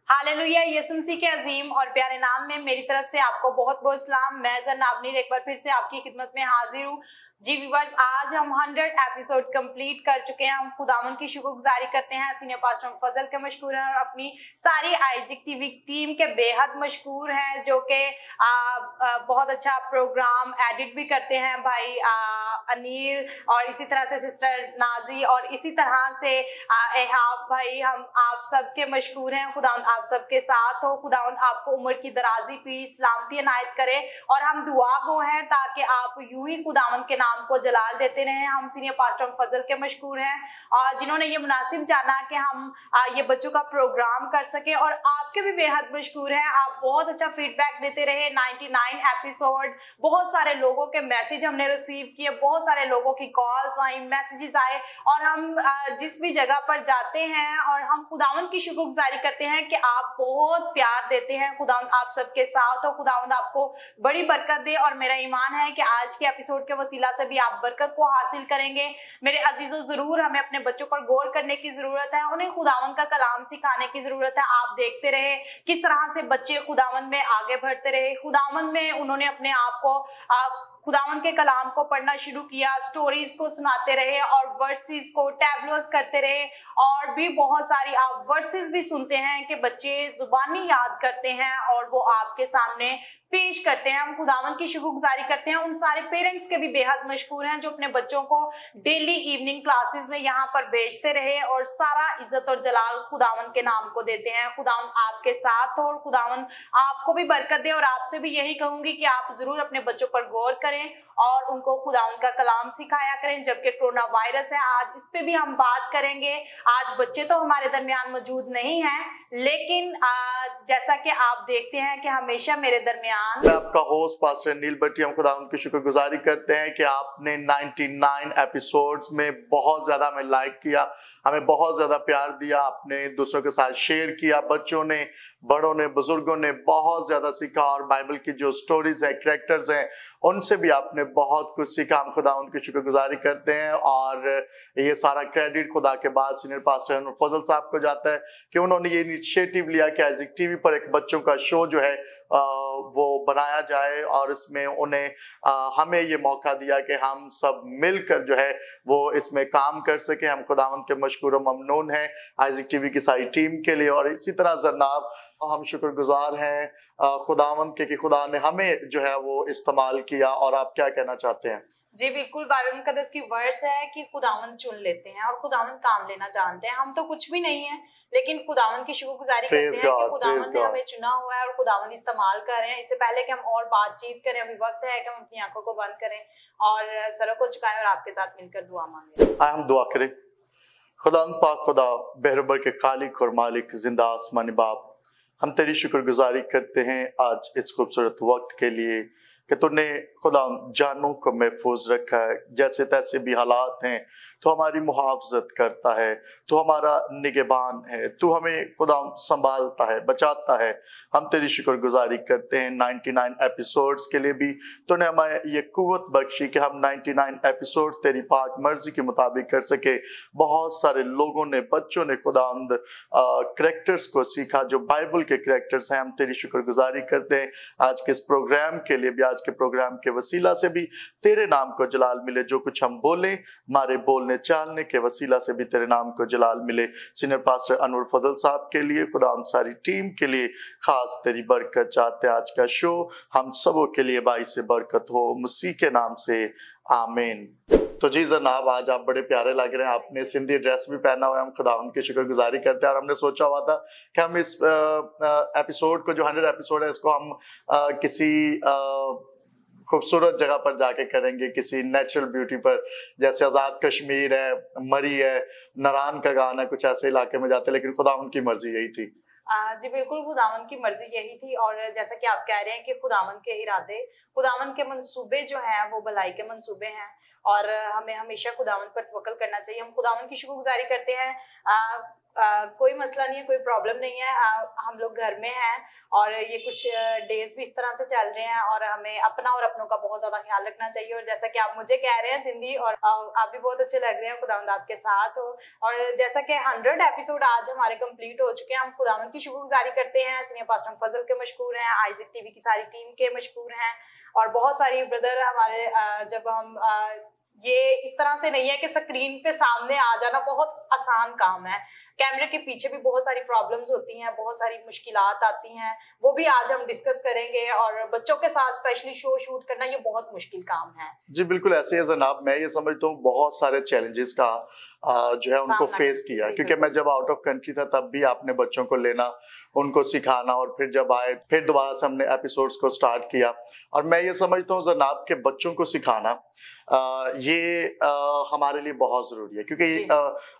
Hallelujah. यीशु मसीह के अजीम और प्यारे नाम में मेरी तरफ से आपको बहुत बहुत सलाम। मैं जन्नाबनीर एक बार फिर से आपकी खिदमत में हाजिर हूँ। जी व्यूअर्स, आज हम 100 एपिसोड कंप्लीट कर चुके हैं। हम खुदावन की शुक्रगुजारी करते हैं, सीनियर पास्टर फजल के मशकूर हैं और अपनी सारी आइजिक टीवी टीम के बेहद मशकूर हैं, जो कि बहुत अच्छा प्रोग्राम एडिट भी करते हैं भाई अनिल, और इसी तरह से सिस्टर नाजी, और इसी तरह से एहाब भाई। हम आप सबके मशकूर हैं। खुदावंद आप सबके साथ हो। खुदावंद आपको उम्र की दराजी, पीढ़ी, सलामती अनायत करे, और हम दुआ गो हैं ताकि आप यूं ही खुदावंद के नाम को जलाल देते रहें। हम सीनियर पास्टर फजल के मशकूर हैं और जिन्होंने ये मुनासिब जाना कि हम ये बच्चों का प्रोग्राम कर सके, और आपके भी बेहद मशकूर हैं। आप बहुत अच्छा फीडबैक देते रहे। 99 एपिसोड, बहुत सारे लोगों के मैसेज हमने रिसीव किए, बहुत सारे लोगों की कॉल्स आई, मैसेजेस आए, और हम जिस भी जगह पर जाते हैं और हम खुदावंद की शुक्रगुजारी करते हैं कि आप बहुत प्यार देते हैं। खुदावंद आप सबके साथ हो। खुदावंद आपको बड़ी बरकत दे, और मेरा ईमान है कि आज के एपिसोड के वसीला से भी आप बरकत को हासिल करेंगे। मेरे अजीजों, जरूर हमें अपने बच्चों पर गौर करने की जरूरत है, उन्हें खुदावंद का कलाम सिखाने की जरूरत है। आप देखते रहे किस तरह से बच्चे खुदावंद में आगे बढ़ते रहे। खुदावंद में उन्होंने अपने आप को खुदावंद के कलाम को पढ़ना शुरू किया, स्टोरीज को सुनाते रहे और वर्सेस को टैबलोस करते रहे, और भी बहुत सारी आप वर्सेस भी सुनते हैं कि बच्चे जुबानी याद करते हैं और वो आपके सामने पेश करते हैं। हम खुदावंद की शुक्रगुजारी करते हैं। उन सारे पेरेंट्स के भी बेहद मशकूर हैं जो अपने बच्चों को डेली इवनिंग क्लासेस में यहाँ पर भेजते रहे, और सारा इज्जत और जलाल खुदावंद के नाम को देते हैं। खुदावंद आपके साथ हो और खुदावंद आपको भी बरकत दे। और आपसे भी यही कहूंगी कि आप जरूर अपने बच्चों पर गौर करें और उनको खुदावंद का कलाम सिखाया करें। जबकि कोरोना वायरस है, आज इस पे भी हम बात करेंगे। आज बच्चे तो हमारे दरमियान मौजूद नहीं हैं, लेकिन जैसा कि आप देखते हैं कि हमेशा मेरे दरमियान मैं आपका होस्ट पास्टर नील भट्टी। हम खुदावंद की शुक्रगुजारी करते हैं कि आपने 99 एपिसोड्स में बहुत ज्यादा हमें लाइक किया, हमें बहुत ज्यादा प्यार दिया, आपने दूसरों के साथ शेयर किया। बच्चों ने, बड़ों ने, बुजुर्गों ने बहुत ज्यादा सीखा, और बाइबल की जो स्टोरीज है, कैरेक्टर्स हैं, उनसे भी आपने बहुत कुछ सीखा। हम खुदावंद की शुक्रगुजारी करते हैं, और ये सारा क्रेडिट खुदा के बाद सीनियर पास्टर फजल साहब को जाता है कि उन्होंने ये इनिशिएटिव लिया कि आइजिक टीवी पर एक बच्चों का शो जो है वो बनाया जाए, और इसमें उन्हें हमें ये मौका दिया कि हम सब मिलकर जो है वो इसमें काम कर सके। हम खुदावंद के मशकूर व ममनून हैं आइजिक टीवी की सारी टीम के लिए, और इसी तरह जनाब हम शुक्रगुजार हैं खुदावंद के कि खुदा ने हमें जो है वो इस्तेमाल किया। और आप क्या कहना चाहते हैं? जी बिल्कुल, बाइबल मुकद्दस की वर्ड्स है कि खुदावंद चुन लेते हैं और खुदावंद काम लेना जानते हैं। हम तो कुछ भी नहीं है, लेकिन खुदावंद की शुक्रगुजारी करते हैं कि खुदावंद ने हमें चुना हुआ है और खुदावंद इस्तेमाल कर रहे हैं। इससे पहले कि हम और बातचीत करें, अभी वक्त है कि हम अपनी आंखों को बंद करें और सरों को झुकाएं और आपके साथ मिलकर दुआ मांगे। हम दुआ करें। खुदावंद पाक खुदा बेहरबर के खालिक और मालिक जिंदा आसमानी बाप, हम तेरी शुक्रगुजारी करते हैं आज इस खूबसूरत वक्त के लिए कि तूने खुदा जानों को महफूज रखा है। जैसे तैसे भी हालात हैं, तो हमारी मुहाफ़ज़त करता है, तो हमारा निगहबान है, तू हमें खुदा संभालता है, बचाता है। हम तेरी शुक्रगुजारी करते हैं 99 एपिसोड्स के लिए भी तूने हमें ये कुव्वत बख्शी कि हम 99 एपिसोड तेरी पाक मर्जी के मुताबिक कर सके। बहुत सारे लोगों ने, बच्चों ने खुदावंद करैक्टर्स को सीखा जो बाइबल के करैक्टर्स हैं। हम तेरी शुक्रगुजारी करते हैं आज के इस प्रोग्राम के लिए भी। आज के प्रोग्राम के वसीला से भी तेरे नाम को जलाल मिले। जो कुछ हम बोले, हमारे बोलने चालने के वसीला से भी तेरे नाम को जलाल मिले। सीनियर पास्टर अनवर फजल साहब के लिए, खुदा सारी टीम के लिए खास तेरी बरकत चाहते हैं। आज का शो हम सबों के लिए बाइस से बरकत हो, मसीह के नाम से आमीन। तो जी जनाब, आज आप बड़े प्यारे लग रहे हैं। आपने सिंधी ड्रेस भी पहना हुआ है। हम खुदावंद की शुक्रगुजारी करते हैं, और हमने सोचा हुआ था कि हम इस एपिसोड को, जो 100 एपिसोड है, इसको हम किसी खूबसूरत जगह पर जाके करेंगे, किसी नेचुरल ब्यूटी पर, जैसे आज़ाद कश्मीर है, मरी है, नारायण का गाना, कुछ ऐसे इलाके में जाते। लेकिन खुदावंद की मर्जी यही थी। जी बिल्कुल, खुदावंद की मर्जी यही थी, और जैसा कि आप कह रहे हैं कि खुदावंद के इरादे, खुदावंद के मंसूबे जो हैं वो भलाई के मंसूबे हैं, और हमें हमेशा खुदावंद पर तवक्कुल करना चाहिए। हम खुदावंद की शुक्रगुजारी करते हैं कोई मसला नहीं है, कोई प्रॉब्लम नहीं है। हम लोग घर में हैं और ये कुछ डेज भी इस तरह से चल रहे हैं और हमें अपना और अपनों का बहुत ज्यादा ख्याल रखना चाहिए। और जैसा कि आप मुझे कह रहे हैं जिंदगी, और आप भी बहुत अच्छे लग रहे हैं, खुदावंद आपके साथ हो। और जैसा कि 100 एपिसोड आज हमारे कंप्लीट हो चुके हैं, हम खुदावंद की शुक्रगुजारी करते हैं। सीनियर पास्टर फजल के मशकूर हैं, आइजक टीवी की सारी टीम के मशकूर हैं और बहुत सारी ब्रदर हमारे। जब हम ये इस तरह से नहीं है कि स्क्रीन पे सामने आ जाना बहुत आसान काम है, कैमरे के पीछे भी बहुत सारी प्रॉब्लम्स होती हैं, बहुत सारी मुश्किलात आती हैं, वो भी आज हम डिस्कस करेंगे। और बच्चों के साथ स्पेशली शो शूट करना ये बहुत मुश्किल काम है। जी बिल्कुल ऐसे है जनाब, मैं ये समझता हूँ बहुत सारे चैलेंजेस का जो है उनको फेस किया, क्योंकि मैं जब आउट ऑफ कंट्री था तब भी आपने बच्चों को लेना, उनको सिखाना, और फिर जब आए फिर दोबारा से हमने एपिसोड्स को स्टार्ट किया। और मैं ये समझता हूँ जनाब के बच्चों को सिखाना ये हमारे लिए बहुत जरूरी है, क्योंकि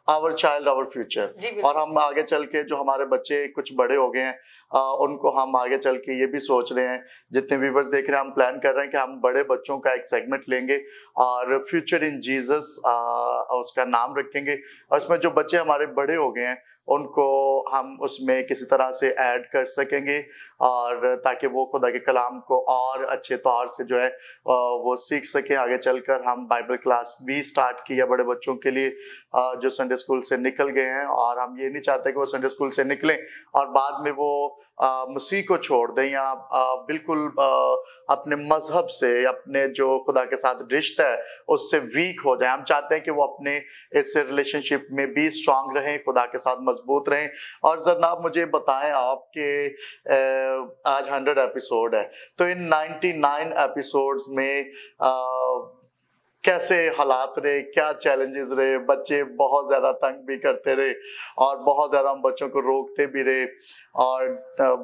आवर चाइल्ड आवर फ्यूचर, और हम आगे चल के जो हमारे बच्चे कुछ बड़े हो गए हैं उनको हम आगे चल के ये भी सोच रहे हैं, जितने व्यूवर्स देख रहे हैं, हम प्लान कर रहे हैं कि हम बड़े बच्चों का एक सेगमेंट लेंगे और फ्यूचर इन जीसस उसका नाम रखेंगे। और उसमें जो बच्चे हमारे बड़े हो गए हैं उनको हम उसमें किसी तरह से ऐड कर सकेंगे, और ताकि वो खुदा के कलाम को और अच्छे तौर से जो है वो सीख सके। आगे चलकर हम बाइबल क्लास भी स्टार्ट किया बड़े बच्चों के लिए जो संडे स्कूल से निकल गए हैं, और हम ये नहीं चाहते कि वो संडे स्कूल से निकलें और बाद में वो मसीह को छोड़ दें या बिल्कुल अपने मजहब से, अपने जो खुदा के साथ रिश्ता है उससे वीक हो जाए। हम चाहते हैं कि वो अपने इस रिलेशनशिप में भी स्ट्रांग रहें, खुदा के साथ मजबूत रहें। और जनाब मुझे बताएं आपके आज 100 एपिसोड है, तो इन 99 एपिसोड्स में कैसे हालात रहे, क्या चैलेंजेस रहे? बच्चे बहुत ज्यादा तंग भी करते रहे और बहुत ज्यादा हम बच्चों को रोकते भी रहे, और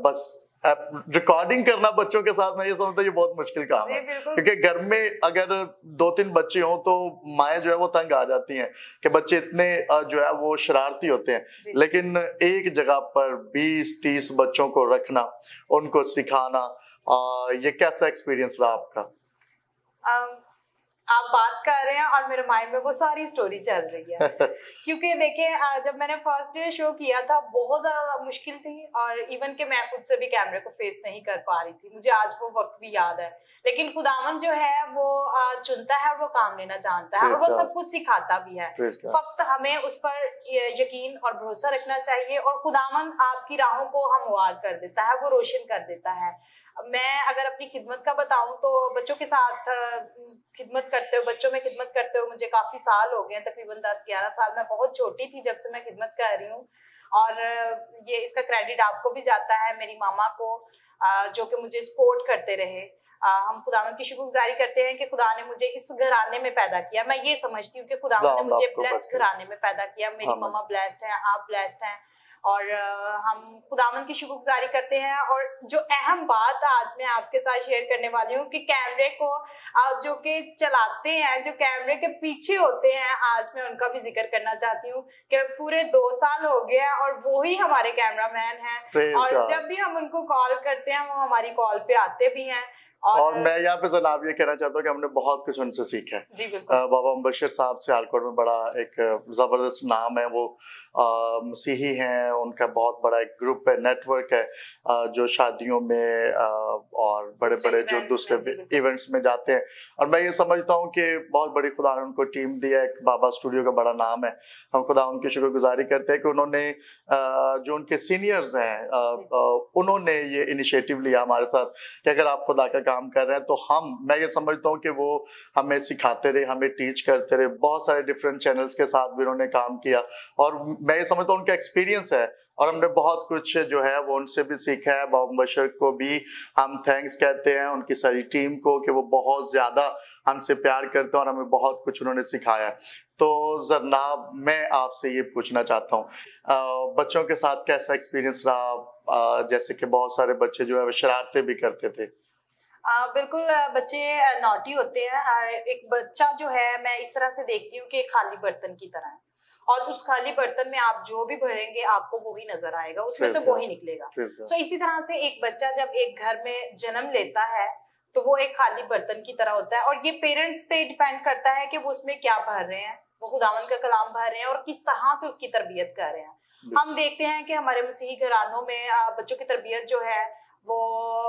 बस रिकॉर्डिंग करना बच्चों के साथ मैं ये समझता हूँ ये बहुत मुश्किल काम है, क्योंकि घर में अगर 2-3 बच्चे हों तो माएँ जो है वो तंग आ जाती हैं कि बच्चे इतने जो है वो शरारती होते हैं, लेकिन एक जगह पर 20-30 बच्चों को रखना, उनको सिखाना, ये कैसा एक्सपीरियंस रहा आपका? आप बात कर रहे हैं और मेरे माइंड में वो सारी स्टोरी चल रही है क्योंकि देखिए जब मैंने फर्स्ट डे शो किया था बहुत ज्यादा मुश्किल थी, और इवन के मैं खुद से भी कैमरे को फेस नहीं कर पा रही थी, मुझे आज वो वक्त भी याद है। लेकिन खुदावन जो है वो चुनता है और वो काम लेना जानता है और वो सब कुछ सिखाता भी है, फक्त हमें उस पर यकीन और भरोसा रखना चाहिए। और खुदावन आपकी राहों को हमवार कर देता है, वो रोशन कर देता है। मैं अगर अपनी खिदमत का बताऊं तो बच्चों के साथ खिदमत करते हो, बच्चों में खिदमत करते हो मुझे काफी साल हो गए हैं, तकरीबन 10-11 साल। मैं बहुत छोटी थी जब से मैं खिदमत कर रही हूँ, और ये इसका क्रेडिट आपको भी जाता है, मेरी मामा को, जो कि मुझे सपोर्ट करते रहे। हम खुदावंद की शुक्रगुजारी करते हैं कि खुदा ने मुझे इस घराने में पैदा किया। मैं ये समझती हूँ कि खुदावंद ने मुझे ब्लेस्ड घराने में पैदा किया। मेरी मामा ब्लेस्ड है, आप ब्लेस्ड हैं, और हम खुदावंद की शुक्रगुजारी करते हैं। और जो अहम बात आज मैं आपके साथ शेयर करने वाली हूँ कि कैमरे को जो कि चलाते हैं, जो कैमरे के पीछे होते हैं, आज मैं उनका भी जिक्र करना चाहती हूँ कि पूरे 2 साल हो गए हैं और वो ही हमारे कैमरामैन हैं, और जब भी हम उनको कॉल करते हैं वो हमारी कॉल पे आते भी हैं। और मैं यहाँ पे जनाब ये कहना चाहता हूँ कि हमने बहुत कुछ उनसे सीखा है। बाबा मुबशिर साहब से आलकोट में बड़ा एक जबरदस्त नाम है, वो मसीही हैं, उनका बहुत बड़ा एक ग्रुप है, नेटवर्क है, जो शादियों में और बड़े बड़े जो दूसरे इवेंट्स में जाते हैं। और मैं ये समझता हूँ कि बहुत बड़ी खुदा ने उनको टीम दिया है, बाबा स्टूडियो का बड़ा नाम है। हम खुदा उनकी शुक्रगुजारी करते हैं कि उन्होंने जो उनके सीनियर्स हैं उन्होंने ये इनिशिएटिव लिया हमारे साथ कि अगर आप खुदा का काम कर रहे हैं तो मैं ये समझता हूँ कि वो हमें सिखाते रहे, हमें टीच करते रहे। बहुत सारे डिफरेंट चैनल्स के साथ भी उन्होंने काम किया, और मैं ये समझता हूँ उनका एक्सपीरियंस है, और हमने बहुत कुछ जो है वो उनसे भी सीखा है। बाबा मुबशिर को भी हम थैंक्स कहते हैं, उनकी सारी टीम को, कि वो बहुत ज्यादा हमसे प्यार करते हैं और हमें बहुत कुछ उन्होंने सिखाया। तो जनाब मैं आपसे ये पूछना चाहता हूँ बच्चों के साथ कैसा एक्सपीरियंस रहा? जैसे कि बहुत सारे बच्चे जो है वो शरारतें भी करते थे। बिल्कुल, बच्चे नॉटी होते हैं। एक बच्चा जो है मैं इस तरह से देखती हूँ कि खाली बर्तन की तरह है, और उस खाली बर्तन में आप जो भी भरेंगे आपको वो ही नजर आएगा, उसमें से वो ही निकलेगा। सो इसी तरह से एक बच्चा जब एक घर में जन्म लेता है तो वो एक खाली बर्तन की तरह होता है, और ये पेरेंट्स पे डिपेंड करता है कि वो उसमें क्या भर रहे हैं, वो खुदावंद का कलाम भर रहे हैं और किस तरह से उसकी तरबियत कर रहे हैं। हम देखते हैं कि हमारे मसीही घरानों में बच्चों की तरबियत जो है वो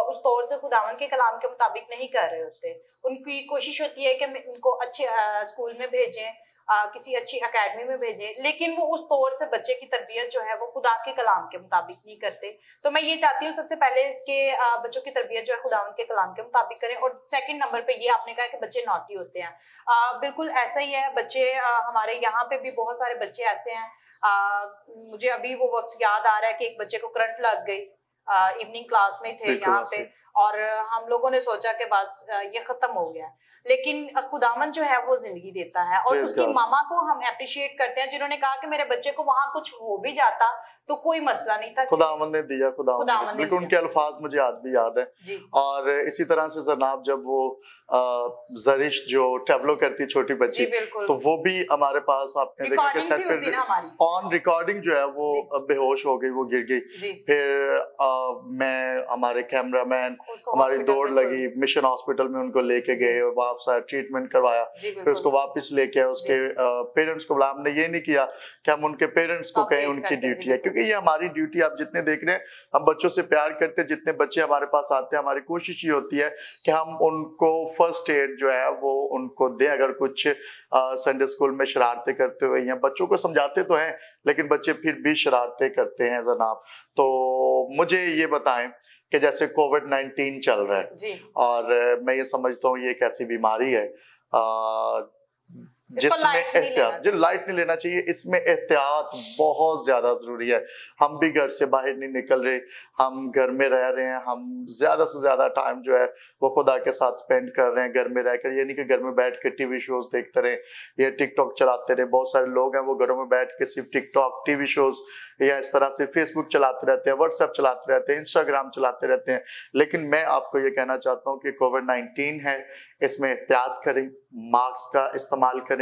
उस तौर से खुदावन के कलाम के मुताबिक नहीं कर रहे होते। उनकी कोशिश होती है कि हम इनको अच्छे स्कूल में भेजें, किसी अच्छी एकेडमी में भेजें, लेकिन वो उस तौर से बच्चे की तरबियत जो है वो खुदा के कलाम के मुताबिक नहीं करते। तो मैं ये चाहती हूँ सबसे पहले कि बच्चों की तरबियत जो है खुदावन के कलाम के मुताबिक करें। और सेकंड नंबर पे ये आपने कहा कि बच्चे नॉटी होते हैं, बिल्कुल ऐसा ही है। बच्चे हमारे यहाँ पे भी बहुत सारे बच्चे ऐसे हैं, मुझे अभी वो वक्त याद आ रहा है कि एक बच्चे को करंट लग गई, इवनिंग क्लास में थे यहाँ पे, और हम लोगों ने सोचा कि बस ये खत्म हो गया। लेकिन खुदावन जो है वो जिंदगी देता है, और उसकी मामा को हम अप्रिशिएट करते हैं जिन्होंने कहा कि मेरे बच्चे को वहां कुछ हो भी जाता तो कोई मसला नहीं था, खुदावन ने दिया, खुदावन ने, उनके अल्फाज मुझे आज भी याद है। और इसी तरह से जनाब जब वो जरिश जो टैबलो करती छोटी बच्ची, तो वो भी हमारे पास आपने देखा कि सेट पे ऑन रिकॉर्डिंग जो है वो बेहोश हो गई, वो गिर गई। फिर मैं, हमारे कैमरामैन, हमारी दौड़ लगी, मिशन हॉस्पिटल में उनको लेके गए, वहां सारा ट्रीटमेंट करवाया, फिर उसको वापस लेके उसके पेरेंट्स को बुलाया। हमने ये नहीं किया कि हम उनके पेरेंट्स को कहें उनकी ड्यूटी है, क्योंकि ये हमारी ड्यूटी। आप जितने देख रहे हैं हम बच्चों से प्यार करते हैं, जितने बच्चे हमारे पास आते हैं हमारी कोशिश ये होती है कि हम उनको फर्स्ट एड जो है वो उनको दें। अगर कुछ संडे स्कूल में शरारतें करते हुए या बच्चों को समझाते तो हैं लेकिन बच्चे फिर भी शरारतें करते हैं जनाब, तो मुझे ये बताएं कि जैसे कोविड-19 चल रहा है और मैं ये समझता हूँ ये एक ऐसी बीमारी है जिसमें एहतियात, जो लाइट नहीं लेना चाहिए, इसमें एहतियात बहुत ज्यादा जरूरी है। हम भी घर से बाहर नहीं निकल रहे, हम घर में रह रहे हैं, हम ज्यादा से ज्यादा टाइम जो है वो खुदा के साथ स्पेंड कर रहे हैं घर में रहकर। ये नहीं कि घर में बैठ के टीवी शोज देखते रहे या टिकटॉक चलाते रहे। बहुत सारे लोग हैं वो घरों में बैठ के सिर्फ टिकटॉक, टीवी शोज या इस तरह से फेसबुक चलाते रहते हैं, व्हाट्सएप चलाते रहते हैं, इंस्टाग्राम चलाते रहते हैं। लेकिन मैं आपको ये कहना चाहता हूँ कि कोविड-19 है, इसमें एहतियात करें, मास्क का इस्तेमाल करें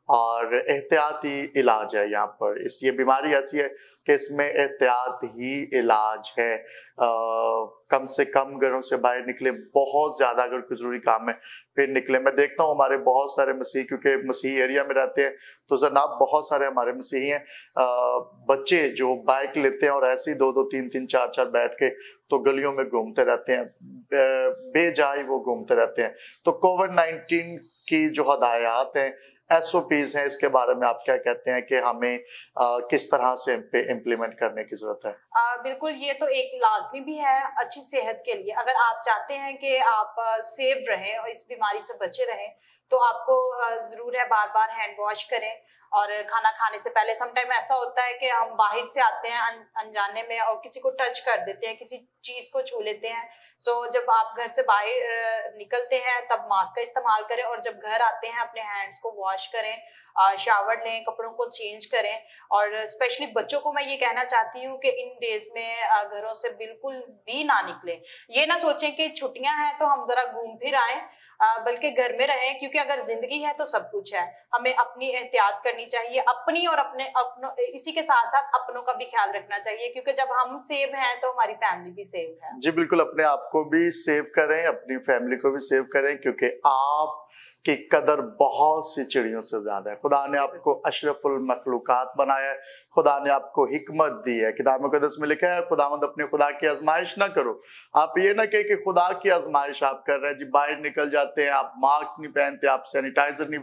और एहतियाती इलाज है। यहाँ पर ये बीमारी ऐसी है कि इसमें एहतियात ही इलाज है। कम से कम घरों से बाहर निकले, बहुत ज्यादा अगर कोई जरूरी काम है फिर निकले। मैं देखता हूँ हमारे बहुत सारे मसीह, क्योंकि मसीही एरिया में रहते हैं तो जनाब बहुत सारे हमारे मसीही हैं, बच्चे जो बाइक लेते हैं और ऐसे ही 2-2, 3-3, 4-4 बैठ के तो गलियों में घूमते रहते हैं, बेजाई वो घूमते रहते हैं। तो कोविड-19 की जो हदायत हैं, SOPs हैं, इसके बारे में आप क्या कहते हैं कि हमें किस तरह से इम्प्लीमेंट करने की जरूरत है? बिल्कुल, ये तो एक लाजमी भी है अच्छी सेहत के लिए। अगर आप चाहते हैं कि आप सेफ रहें और इस बीमारी से बचे रहें तो आपको जरूर है बार बार हैंड वॉश करें। और खाना खाने से पहले, समटाइम ऐसा होता है कि हम बाहर से आते हैं अनजाने में और किसी को टच कर देते हैं, किसी चीज को छू लेते हैं। सो जब आप घर से बाहर निकलते हैं तब मास्क का इस्तेमाल करें, और जब घर आते हैं अपने हैंड्स को वॉश करें, शावर लें, कपड़ों को चेंज करें। और स्पेशली बच्चों को मैं ये कहना चाहती हूँ कि इन डेज में घरों से बिल्कुल भी ना निकलें। ये ना सोचें कि छुट्टियां हैं तो हम जरा घूम फिर आए, बल्कि घर में रहें, क्योंकि अगर जिंदगी है तो सब कुछ है। हमें अपनी एहतियात करनी चाहिए, अपनी और अपनों, इसी के साथ साथ अपनों का भी ख्याल रखना चाहिए, क्योंकि जब हम सेव हैं तो हमारी फैमिली भी सेव है। जी बिल्कुल, अपने आप को भी सेव करें, अपनी फैमिली को भी सेव करें, क्योंकि आप की कदर बहुत सी चिड़ियों से ज्यादा है। खुदा ने आपको अशरफुल मखलूकात बनाया है, खुदा ने आपको हिकमत दी है। किताब मुकद्दस में लिखा है खुदावंद अपने खुदा की आजमाइश ना करो। आप ये ना कहे कि खुदा की आजमाइश आप कर रहे हैं। जी बाहर निकल जाते हैं, आप मास्क नहीं पहनते, आप सैनिटाइजर नहीं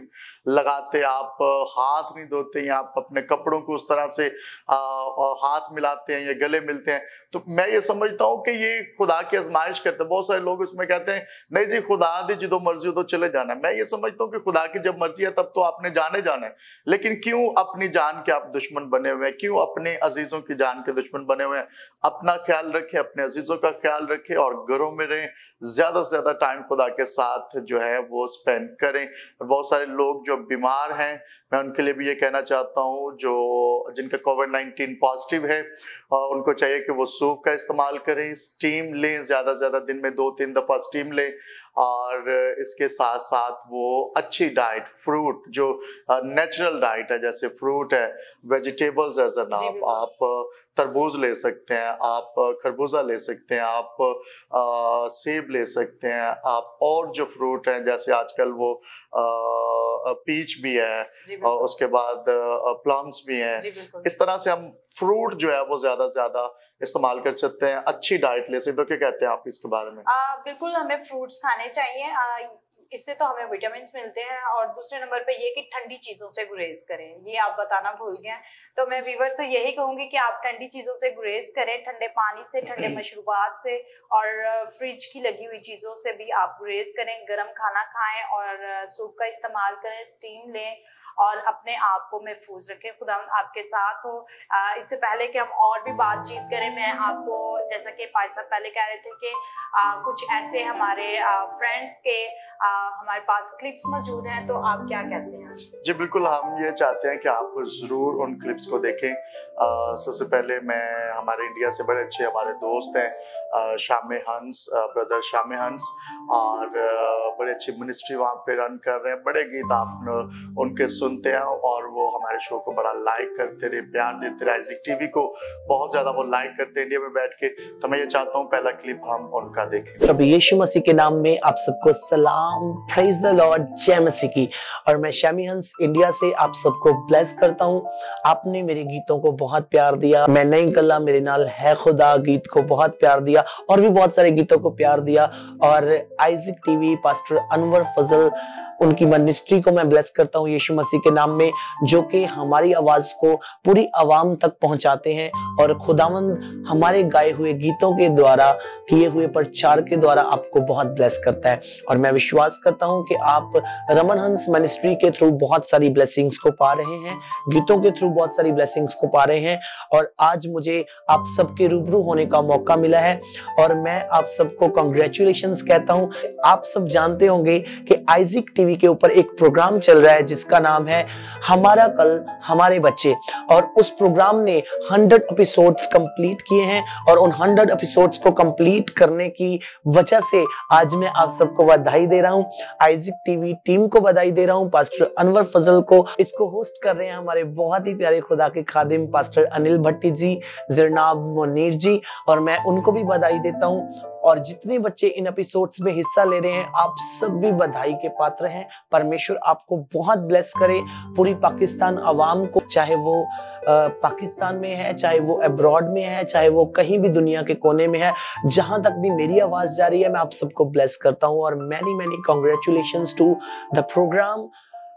लगाते, आप हाथ नहीं धोते, या आप अपने कपड़ों को उस तरह से हाथ मिलाते हैं या गले मिलते हैं, तो मैं ये समझता हूँ कि ये खुदा की आजमाइश करते हैं। बहुत सारे लोग इसमें कहते हैं नहीं जी खुदा दी जो मर्जी हो तो चले जाना। मैं ये समझता हूँ कि खुदा की जब मर्जी है तब तो आपने जाने जाना है, लेकिन क्यों अपनी जान के आप दुश्मन बने हुए हैं? क्यों अपने अजीजों की जान के दुश्मन बने हुए हैं? अपना ख्याल रखें, अपने अजीजों का ख्याल रखें और घरों में रहें। ज्यादा से ज्यादा टाइम खुदा के साथ जो है वो स्पेंड करें। बहुत सारे लोग जो बीमार हैं, मैं उनके लिए भी ये कहना चाहता हूँ, जो जिनका कोविड-19 पॉजिटिव है उनको चाहिए कि वो सूप का इस्तेमाल करें, स्टीम लें, ज्यादा से ज्यादा दिन में 2-3 दफा स्टीम लें। और इसके साथ साथ वो अच्छी डाइट, फ्रूट जो नेचुरल डाइट है, जैसे फ्रूट है, वेजिटेबल्स है जनाब, आप तरबूज ले सकते हैं, आप खरबूजा ले सकते हैं, आप सेब ले सकते हैं, आप और जो फ्रूट हैं जैसे आजकल वो पीच भी है और उसके बाद प्लम्स भी हैं। इस तरह से हम फ्रूट जो है वो ज्यादा से ज्यादा इस्तेमाल कर सकते हैं अच्छी डाइट ले सकते। तो क्या कहते हैं आप इसके बारे में? बिल्कुल, हमें फ्रूट्स खाने चाहिए, इससे तो हमें विटामिन मिलते हैं। और दूसरे नंबर पे ये कि ठंडी चीजों से गुरेज करें, ये आप बताना भूल गए। तो मैं व्यूअर से यही कहूंगी कि आप ठंडी चीजों से गुरेज करें, ठंडे पानी से, ठंडे मशरूबात से और फ्रिज की लगी हुई चीजों से भी आप गुरेज करें। गर्म खाना खाएं और सूप का इस्तेमाल करें, स्टीम लें और अपने आप को महफूज रखें। खुदा आपके साथ हो। इससे पहले कि हम और भी बातचीत करें, मैं आपको, जैसा कि भाई साहब पहले कह रहे थे कि कुछ ऐसे हमारे फ्रेंड्स के हमारे पास क्लिप्स मौजूद हैं, तो आप क्या कहते हैं? जी बिल्कुल, हम ये चाहते हैं कि आप जरूर उन क्लिप्स को देखें। सबसे पहले मैं हमारे इंडिया से बड़े अच्छे हमारे दोस्त हैं शामे हंस, ब्रदर शामे हंस, और बड़े अच्छी मिनिस्ट्री वहाँ पे रन कर रहे हैं। बड़े गीत आप उनके सुनते हैं और वो हमारे शो को बड़ा लाइक करते रहे, प्यार देते रहे। आइज़िक टीवी को बहुत ज्यादा वो लाइक करते हैं इंडिया में बैठ के। तो मैं ये चाहता हूँ पहला क्लिप हम उनका देखें। प्रभु यीशु मसीह के नाम में आप सबको सलाम, प्रेज द लॉर्ड, जय मसीह की। और मैं शामी हंस इंडिया से आप सबको ब्लेस करता हूँ। आपने मेरे गीतों को बहुत प्यार दिया। मैं नहीं गला मेरे नाल है खुदा गीत को बहुत प्यार दिया और भी बहुत सारे गीतों को प्यार दिया। और आइज़िक टीवी, पास्टर अनवर फजल, उनकी मिनिस्ट्री को मैं ब्लेस करता हूँ यीशु मसीह के नाम में, जो कि हमारी आवाज को पूरी आवाम तक पहुंचाते हैं और खुदावंद हमारे गाए हुए गीतों के द्वारा, किए हुए प्रचार के द्वारा आपको बहुत ब्लेस करता है। और मैं विश्वास करता हूं कि आप रमन हंस मिनिस्ट्री के थ्रू बहुत सारी ब्लेसिंग्स को पा रहे हैं, गीतों के थ्रू बहुत सारी ब्लेसिंग्स को पा रहे हैं। और आज मुझे आप सबके रूबरू होने का मौका मिला है और मैं आप सबको कांग्रेचुलेशंस कहता हूं। आप सब जानते होंगे कि आइज़िक टीवी के ऊपर एक प्रोग्राम चल रहा है जिसका नाम है हमारा कल हमारे बच्चे, और उस प्रोग्राम ने 100 एपिसोड्स कंप्लीट किए हैं। और उन 100 एपिसोड्स को कंप्लीट करने की वजह से आज मैं आप सबको बधाई दे रहा हूं, आइज़िक टीवी टीम को बधाई दे रहा हूं, पास्टर अनवर फजल को। इसको होस्ट कर रहे हैं हमारे बहुत ही प्यारे खुदा के खादिम पास्टर अनिल भट्टी जी, जरनाब मुनीर जी, और मैं उनको भी बधाई देता हूं। और जितने बच्चे इन एपिसोड्स में हिस्सा ले रहे हैं, आप सब भी बधाई के पात्र हैं। परमेश्वर आपको बहुत ब्लेस करे। पूरी पाकिस्तान अवाम को, चाहे वो पाकिस्तान में है, चाहे वो अब्रॉड में है, चाहे वो कहीं भी दुनिया के कोने में है, जहां तक भी मेरी आवाज जा रही है, मैं आप सबको ब्लेस करता हूं। और many many congratulations to the programme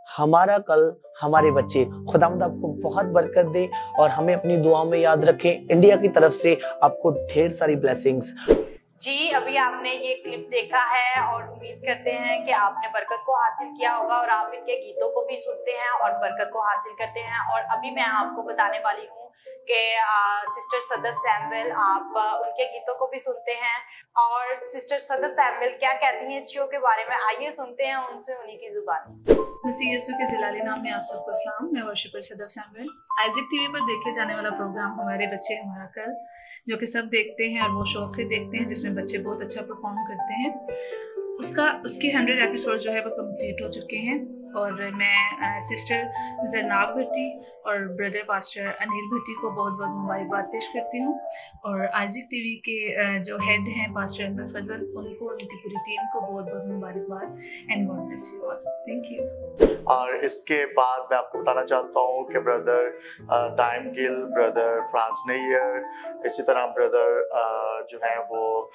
हमारा कल हमारे बच्चे। खुदावंद आपको बहुत बरकत दे और हमें अपनी दुआओं में याद रखें। इंडिया की तरफ से आपको ढेर सारी ब्लेसिंग्स। जी, अभी आपने ये क्लिप देखा है और उम्मीद करते हैं कि आपने बरकत को हासिल किया होगा और आप इनके गीतों को भी सुनते हैं और बरकत को हासिल करते हैं। और अभी मैं आपको बताने वाली हूँ कि सिस्टर सदफ सैमुअल, आप उनके गीतों को भी सुनते हैं और सिस्टर सदफ सैमुअल क्या कहती हैं इस शो के बारे में, आइए सुनते हैं उनसे, उन्हीं की जुबानी। मसीह यीशु के जलाली नाम में आप सबको सलाम। मैं वर्शिपर सदफ सैमुअल। आइज़िक टीवी पर देखे जाने वाला प्रोग्राम हमारे बच्चे हमारा कल, जो कि सब देखते हैं और वो शौक से देखते हैं, जिसमें बच्चे बहुत अच्छा परफॉर्म करते हैं, उसके 100 एपिसोड जो है वो कंप्लीट हो चुके हैं। और मैं सिस्टर जरनाब भट्टी और ब्रदर पास्टर अनिल भट्टी को बहुत बहुत मुबारकबाद पेश करती हूँ। और आइज़िक टीवी के जो हेड हैं पास्टर अनवर फजल, उनको, उनकी पूरी टीम को बहुत बहुत मुबारकबाद। And God bless you all. Thank you. और इसके बाद मैं आपको बताना चाहता हूँ कि ब्रदर दाइम गिल, ब्रदर फ्रांस नेयर, इसी तरह ब्रदर जो है वो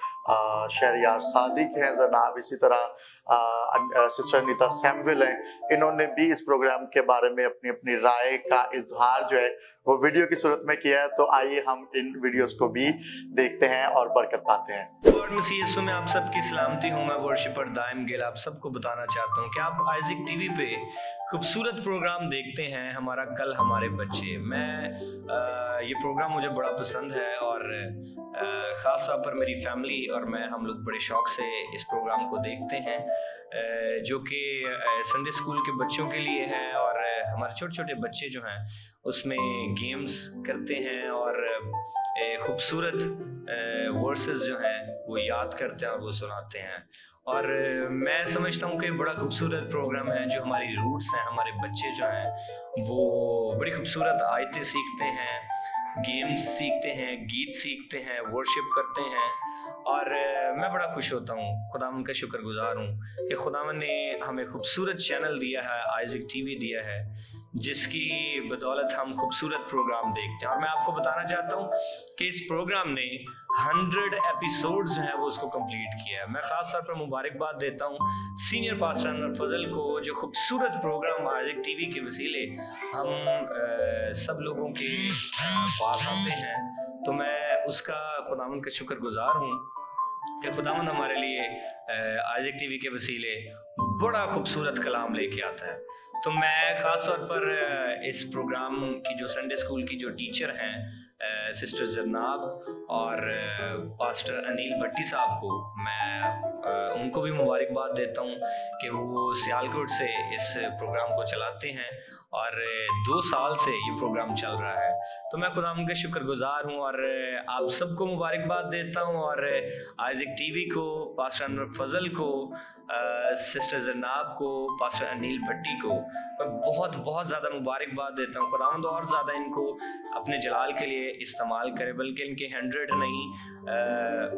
शहरियार सादिक हैं जनाब, इसी तरह सिस्टर नीता सैमुअल हैं। इन्होंने भी इस प्रोग्राम के बारे में अपनी अपनी राय का इजहार जो है वो वीडियो की सूरत में किया है। तो आइए हम इन वीडियोस को भी देखते हैं और बरकत पाते हैं। और मसीह यीशु में आप सबकी सलामती हूँ। मैं वर्शिपर दाइम गिल आप सबको बताना चाहता हूँ कि आप आइज़िक टीवी पे खूबसूरत प्रोग्राम देखते हैं, हमारा कल हमारे बच्चे। ये प्रोग्राम मुझे बड़ा पसंद है और ख़ास तौर पर मेरी फैमिली और मैं, हम लोग बड़े शौक से इस प्रोग्राम को देखते हैं, जो कि संडे स्कूल के बच्चों के लिए है। और हमारे छोटे छोटे बच्चे जो हैं उसमें गेम्स करते हैं और खूबसूरत वर्सेस जो हैं वो याद करते हैं और वो सुनाते हैं। और मैं समझता हूँ कि बड़ा खूबसूरत प्रोग्राम है। जो हमारी रूट्स हैं, हमारे बच्चे जो हैं वो बड़ी खूबसूरत आयतें सीखते हैं, गेम्स सीखते हैं, गीत सीखते हैं, वर्शिप करते हैं और मैं बड़ा खुश होता हूँ, खुदावंद का शुक्रगुजार हूँ कि खुदावंद ने हमें खूबसूरत चैनल दिया है, आइज़िक टीवी दिया है, जिसकी बदौलत हम खूबसूरत प्रोग्राम देखते हैं। और मैं आपको बताना चाहता हूँ कि इस प्रोग्राम ने 100 एपिसोड्स जो हैं वो उसको कंप्लीट किया है। मैं ख़ास तौर पर मुबारकबाद देता हूँ सीनियर पास्टर अनवर फजल को, जो खूबसूरत प्रोग्राम आइज़िक टीवी के वसीले हम सब लोगों के पास आते हैं, तो मैं उसका खुदावंद का शुक्रगुजार हूँ कि खुदावंद हमारे लिए आइज़िक टीवी के वसीले बड़ा खूबसूरत कलाम लेके आता है। तो मैं ख़ास तौर पर इस प्रोग्राम की जो संडे स्कूल की जो टीचर हैं सिस्टर जरनाब और पास्टर अनिल भट्टी साहब को, मैं उनको भी मुबारकबाद देता हूँ कि वो सियालकोट से इस प्रोग्राम को चलाते हैं और 2 साल से ये प्रोग्राम चल रहा है। तो मैं खुदा उनका शुक्रगुजार हूँ और आप सबको मुबारकबाद देता हूँ और आइज़िक टीवी को, पास्टर अनवर फजल को, सिस्टर जरनाब को, पास्टर अनिल भट्टी को मैं बहुत बहुत ज़्यादा मुबारकबाद देता हूँ। खुदावंद और ज़्यादा इनको अपने जलाल के लिए इस्तेमाल करे, बल्कि इनके 100 नहीं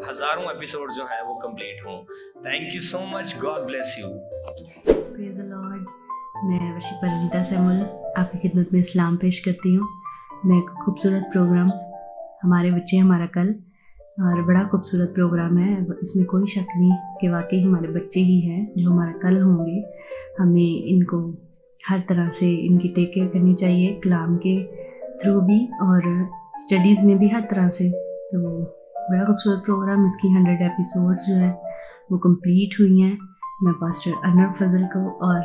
हज़ारों एपिसोड जो हैं वो कंप्लीट हों। Thank you so much, God bless you. Praise the Lord. मैं वर्शिपर अनीता सैमुअल आपकी खिदमत में सलाम पेश करती हूँ। मैं खूबसूरत प्रोग्राम हमारे बच्चे हमारा कल, और बड़ा खूबसूरत प्रोग्राम है, इसमें कोई शक नहीं कि वाकई हमारे बच्चे ही हैं जो हमारा कल होंगे। हमें इनको हर तरह से इनकी टेक केयर करनी चाहिए, कलाम के थ्रू भी और स्टडीज़ में भी हर तरह से। तो बड़ा खूबसूरत प्रोग्राम, इसकी 100 एपिसोड जो है वो कंप्लीट हुई हैं। मैं पास्टर अनवर फजल को और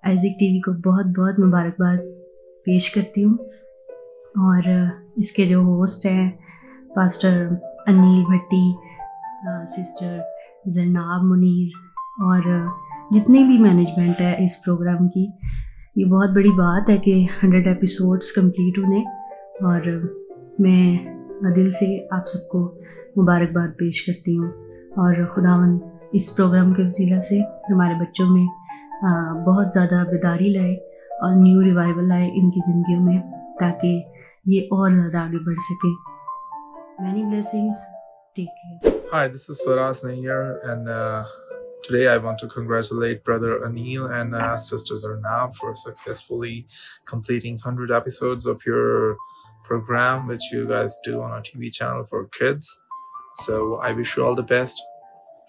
आइज़िक टीवी को बहुत बहुत मुबारकबाद पेश करती हूँ, और इसके जो होस्ट हैं पास्टर अनिल भट्टी, सिस्टर जरनाब मुनीर और जितनी भी मैनेजमेंट है इस प्रोग्राम की, ये बहुत बड़ी बात है कि 100 एपिसोड्स कंप्लीट होने, और मैं दिल से आप सबको मुबारकबाद पेश करती हूँ। और खुदावंद इस प्रोग्राम के वसीला से हमारे बच्चों में बहुत ज़्यादा बेदारी लाए और न्यू रिवाइवल आए इनकी ज़िंदगियों में, ताकि ये और ज़्यादा आगे बढ़ सके। Many blessings. Take care. Hi, this is Faraz Nair, and today I want to congratulate Brother Anil and Sister Zarnab for successfully completing 100 episodes of your program, which you guys do on a TV channel for kids. So I wish you all the best.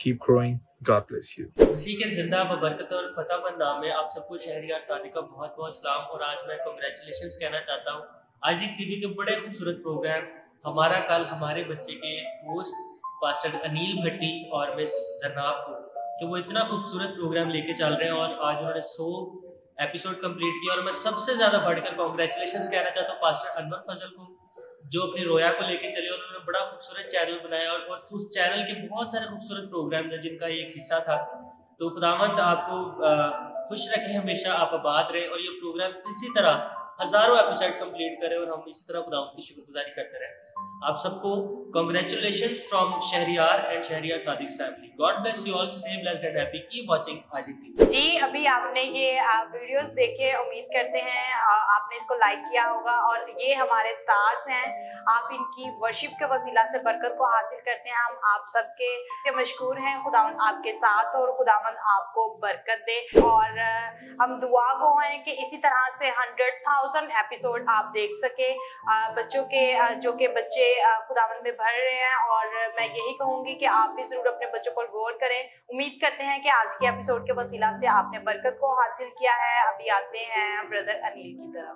Keep growing. God bless you. उसी के जिंदा बरकत और फतेहमंद नाम में आप सबको शहरियार सादी का बहुत बहुत सलाम, और आज मैं कॉन्ग्रेचुलेशंस कहना चाहता हूँ आइज़िक टीवी के बड़े खूबसूरत प्रोग्राम हमारा कल हमारे बच्चे के होस्ट पास्टर अनिल भट्टी और मिस जरनाब को, कि वो इतना खूबसूरत प्रोग्राम लेके चल रहे हैं और आज उन्होंने 100 एपिसोड कंप्लीट किया। और मैं सबसे ज़्यादा बढ़कर कॉन्ग्रेचुलेशंस कहना चाहता हूँ पास्टर अनवर फजल को, जो अपनी रोया को लेके चले। उन्होंने बड़ा खूबसूरत चैनल बनाया और उस चैनल के बहुत सारे खूबसूरत प्रोग्राम हैं जिनका एक हिस्सा था। तो खुदावंद आपको खुश रखे, हमेशा आप आबाद रहे और ये प्रोग्राम इसी तरह हज़ारों एपिसोड कंप्लीट करें और हम इसी तरह खुदावंद की शुक्रगुजारी करते रहें। आप सबको congratulations from Shahryar and Shahryar Sadiq family. God bless you all, stay blessed and happy, keep watching Isaac TV. जी, अभी आपने ये वीडियोस देखे, उम्मीद करते हैं आपने इसको लाइक किया होगा। और ये हमारे स्टार्स हैं, आप इनकी वर्शिप के वसीला से बरकत को हासिल करते हैं। हम आप सबके मशकूर हैं, खुदावंद आपके साथ और खुदावंद आपको बरकत दे। और हम दुआ गो हैं कि इसी तरह से 100,000 एपिसोड आप देख सके बच्चों के, जो कि बच्चे खुदावंद में भर रहे हैं। और मैं यही कहूँगी कि आप भी जरूर अपने बच्चों पर गौर करें। उम्मीद करते हैं कि आज के एपिसोड के वसीला से आपने बरकत को हासिल किया है। अभी आते हैं ब्रदर अनिल की तरफ।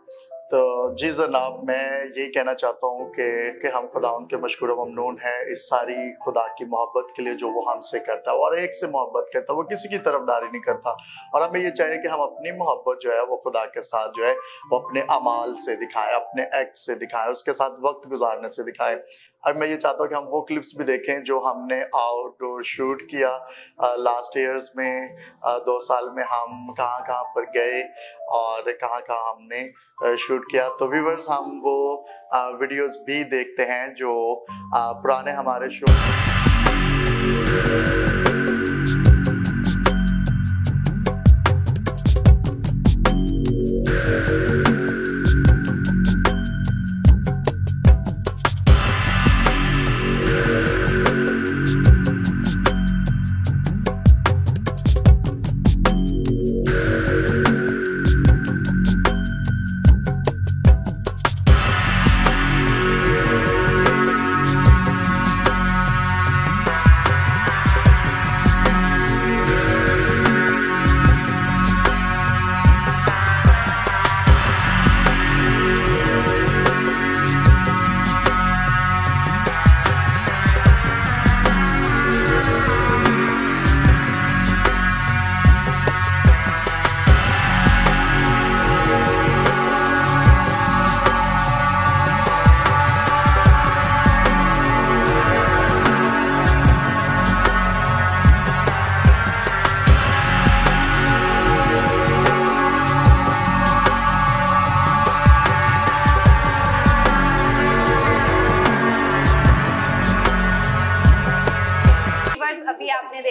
तो जी जनाब, मैं ये कहना चाहता हूँ कि हम खुदावंद के मशकूर व ममनून हैं इस सारी खुदा की मोहब्बत के लिए जो वो हमसे करता है, और एक से मोहब्बत करता है, वो किसी की तरफदारी नहीं करता। और हमें ये चाहिए कि हम अपनी मोहब्बत जो है वो खुदा के साथ जो है वो अपने अमाल से दिखाएं, अपने एक्ट से दिखाएं, उसके साथ वक्त गुजारने से दिखाएं। अब मैं ये चाहता हूँ कि हम वो क्लिप्स भी देखें जो हमने आउटडोर शूट किया लास्ट ईयर्स में। 2 साल में हम कहाँ कहाँ पर गए और कहाँ कहाँ हमने शूट किया। तो व्यूअर्स, हम वो वीडियोस भी देखते हैं जो पुराने हमारे शो।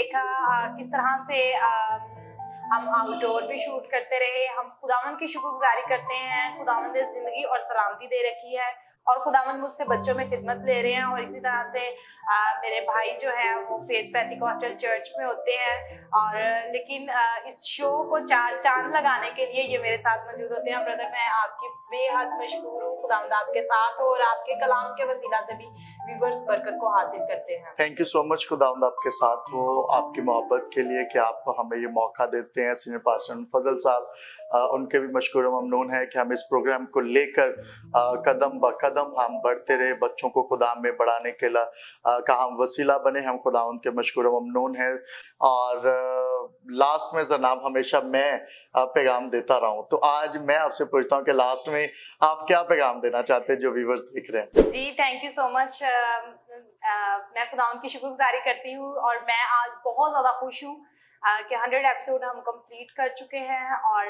देखा किस तरह से हम आउटडोर भी शूट करते रहे। हम खुदावंद की शुक्रगुजारी करते हैं, खुदावंद ने जिंदगी और सलामती दे रखी है और खुदावंद मुझसे बच्चों में खिदमत ले रहे हैं। और इसी तरह से मेरे भाई जो है वो फेथ पेंटिकॉस्टल चर्च में होते हैं और लेकिन इस शो को चार चांद लगाने के लिए ये मेरे साथ मौजूद होते हैं। ब्रदर, मैं आपकी बेहद मशहूर हूँ, खुदावंद आपके साथ हो और आपके कलाम के वसीला से भी व्यूअर्स बरकत को हासिल करते हैं। थैंक यू सो मच, खुदावंद आपके साथ हो, आपकी मोहब्बत के लिए कि आप हमें ये मौका देते हैं। सीनियर पास्टर फजल साहब, उनके भी मशकूर ममनून है कि हम इस प्रोग्राम को लेकर कदम ब कदम हम बढ़ते रहे, बच्चों को खुदा में बढ़ाने के लिए का हम वसीला बने। हम खुदावंद के मशकूर ममनून हैं। और लास्ट में जनाब हमेशा मैं पैगाम देता रहा हूँ, तो आज मैं आपसे पूछता हूँ कि लास्ट में आप क्या पैगाम देना चाहते हैं जो व्यूअर्स देख रहे हैं? जी, थैंक यू सो मच। मैं खुदावंद की शुक्रगुजारी करती हूँ और मैं आज बहुत ज़्यादा खुश हूँ कि 100 एपिसोड हम कंप्लीट कर चुके हैं। और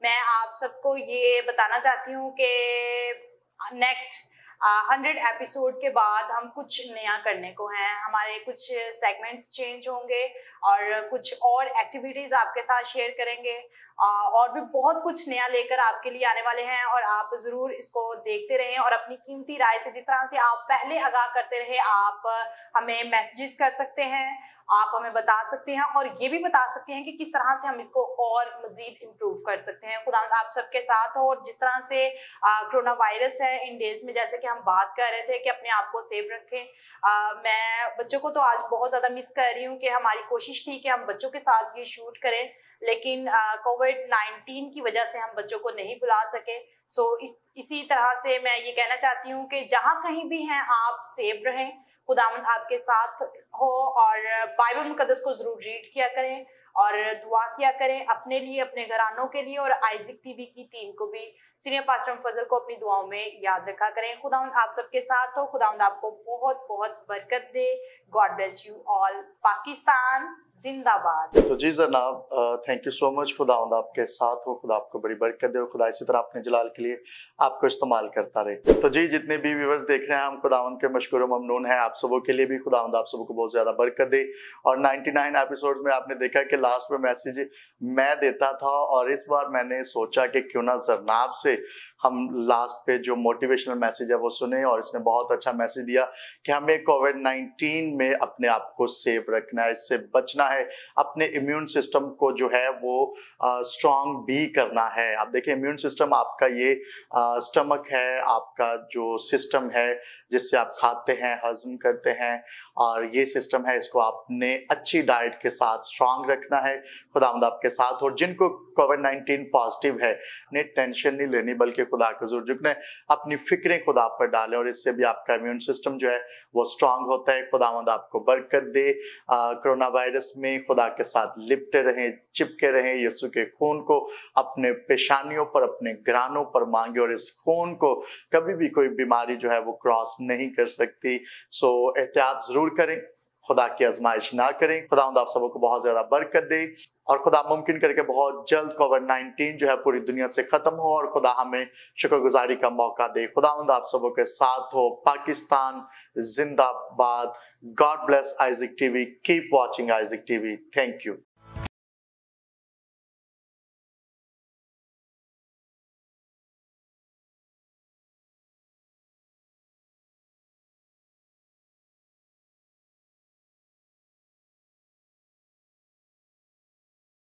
मैं आप सबको ये बताना चाहती हूँ कि नेक्स्ट 100 एपिसोड के बाद हम कुछ नया करने को हैं। हमारे कुछ सेगमेंट्स चेंज होंगे और कुछ और एक्टिविटीज़ आपके साथ शेयर करेंगे और भी बहुत कुछ नया लेकर आपके लिए आने वाले हैं। और आप ज़रूर इसको देखते रहें और अपनी कीमती राय से, जिस तरह से आप पहले आगाह करते रहे, आप हमें मैसेजेस कर सकते हैं, आप हमें बता सकते हैं और ये भी बता सकते हैं कि किस तरह से हम इसको और मजीद इम्प्रूव कर सकते हैं। खुदा आप सबके साथ हो। और जिस तरह से कोरोना वायरस है इन डेज में, जैसे कि हम बात कर रहे थे कि अपने आप को सेफ रखें, मैं बच्चों को तो आज बहुत ज़्यादा मिस कर रही हूँ कि हमारी कोशिश थी कि हम बच्चों के साथ ये शूट करें, लेकिन कोविड-19 की वजह से हम बच्चों को नहीं बुला सके। सो इसी तरह से मैं ये कहना चाहती हूँ कि जहाँ कहीं भी हैं आप सेफ रहें, खुदावंद आपके साथ हो और बाइबल मुकद्दस को जरूर रीड किया करें और दुआ किया करें अपने लिए, अपने घरानों के लिए और आइजिक टीवी की टीम को भी, सीनियर पास्टर फजल को अपनी दुआओं में याद रखा करें। खुदावंद आप सबके साथ हो, खुदावंद आपको बहुत बहुत बरकत दे। God bless you all. Pakistan जिंदाबाद। तो जी जनाब, थैंक यू सो मच। खुदावंद आपके साथ हो, खुदा आपको बड़ी बरकत दे और खुदा इसी तरह अपने जलाल के लिए आपको इस्तेमाल करता रहे। तो जी जितने भी व्यूअर्स देख रहे हैं, हम खुदावंद के मशकूर ममनून हैं। आप सबों के लिए भी खुदावंद आप सबों को बहुत ज्यादा बरकत दे। और 99 एपिसोड में आपने देखा कि लास्ट में मैसेज मैं देता था और इस बार मैंने सोचा कि क्यों ना जरनाब से हम लास्ट पे जो मोटिवेशनल मैसेज है वो सुने। और इसने बहुत अच्छा मैसेज दिया कि हमें कोविड-19 में अपने आप को सेफ रखना है, इससे बचना है, अपने इम्यून सिस्टम को जो है वो स्ट्रांग भी करना है। आप देखिए, इम्यून सिस्टम आपका ये स्टमक है, आपका जो सिस्टम है जिससे आप खाते हैं, हजम करते हैं, और ये सिस्टम है, इसको आपने अच्छी डाइट के साथ स्ट्रांग रखना है। खुदावंद आपके साथ। और जिनको कोविड-19 पॉजिटिव है, ने टेंशन नहीं लेनी, बल्कि खुदा के हुजूर झुकने, अपनी फिक्रें खुदा पर डालें और इससे भी आपका इम्यून सिस्टम जो है वो स्ट्रांग होता है। खुदावंद आपको बरकत दे। कोरोना वायरस में खुदा के साथ लिपटे रहें, चिपके रहें। यीशु के खून को अपने पेशानियों पर, अपने घरानों पर मांगे और इस खून को कभी भी कोई बीमारी जो है वो क्रॉस नहीं कर सकती। सो एहतियात जरूर करें, खुदा की आजमाइश ना करें। खुदावंद आप सबको बहुत ज्यादा बरकत दे और खुदा मुमकिन करके बहुत जल्द कोविड-19 जो है पूरी दुनिया से खत्म हो और खुदा हमें शुक्रगुजारी का मौका दे। खुदावंद आप सबों के साथ हो। पाकिस्तान जिंदाबाद। God bless Isaac TV. Keep watching Isaac TV. Thank you.